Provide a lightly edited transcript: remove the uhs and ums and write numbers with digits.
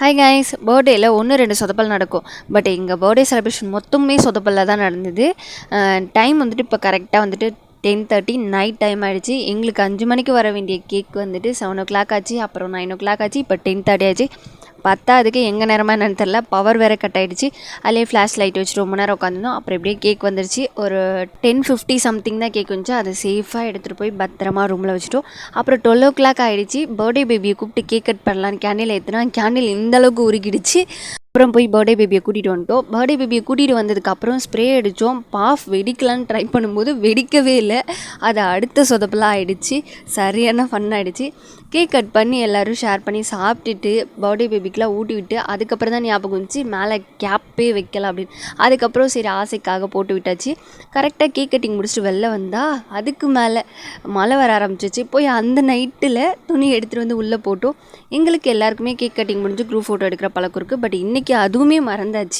Hi guys, பர்த்டேயில் 1-2 சொதப்பல் நடக்கும். But எங்கள் birthday celebration மொத்தமே சொதப்பலில் தான் நடந்தது. டைம் வந்துட்டு இப்போ கரெக்டாக வந்துட்டு 10:30 நைட் டைம் ஆகிடுச்சு. எங்களுக்கு 5 மணிக்கு வர வேண்டிய கேக் வந்துட்டு 7 o'clock ஆச்சு. அப்புறம் 9 o'clock ஆச்சு. இப்போ 10:30 ஆச்சு. பத்தாதுக்கு எங்கள் நேரமாக என்னன்னு தெரில, பவர் வேறு கட் ஆகிடுச்சு. அதிலே ஃப்ளாஷ் லைட் வச்சுட்டு ரொம்ப நேரம் உட்காந்துருந்தோம். அப்புறம் எப்படியே கேக் வந்துருச்சு. ஒரு 10:50 சம்திங் தான் கேக் வந்துச்சு. அதை சேஃபாக எடுத்துகிட்டு போய் பத்திரமா ரூமில் வச்சுட்டோம். அப்புறம் 12 o'clock ஆகிடுச்சு. பர்த்டே பேபியை கூப்பிட்டு கேக் கட் பண்ணலான்னு கேண்டில் ஏற்றினா கேண்டில் இந்தளவுக்கு உருகிடுச்சு. அப்புறம் போய் பர்த்டே பேபியை கூட்டிகிட்டு வந்துட்டோம். பர்த்டே பேபியை கூட்டிகிட்டு வந்ததுக்கப்புறம் ஸ்ப்ரே அடித்தோம். பாஃப் வெடிக்கலான்னு ட்ரை பண்ணும்போது வெடிக்கவே இல்லை. அது அடுத்த சொதப்பலாக ஆகிடுச்சு. சரியான ஃபன் ஆகிடுச்சு. கேக் கட் பண்ணி எல்லோரும் ஷேர் பண்ணி சாப்பிட்டுட்டு பர்த்டே பேபிக்கெலாம் ஊட்டி விட்டு அதுக்கப்புறம் தான் ஞாபகம் வந்துச்சு மேலே கேப்பே வைக்கலாம் அப்படின்னு. அதுக்கப்புறம் சரி ஆசைக்காக போட்டு விட்டாச்சு. கரெக்டாக கேக் கட்டிங் முடிச்சுட்டு வெளில வந்தால் அதுக்கு மேலே மழை வர ஆரம்பிச்சிச்சு. போய் அந்த நைட்டில் துணி எடுத்துகிட்டு வந்து உள்ளே போட்டோம். எங்களுக்கு எல்லாருக்குமே கேக் கட்டிங் முடிஞ்சு குரூப் ஃபோட்டோ எடுக்கிற பழக்கம் இருக்குது. பட் இன்றைக்கி அதுவுமே மறந்தாச்சு.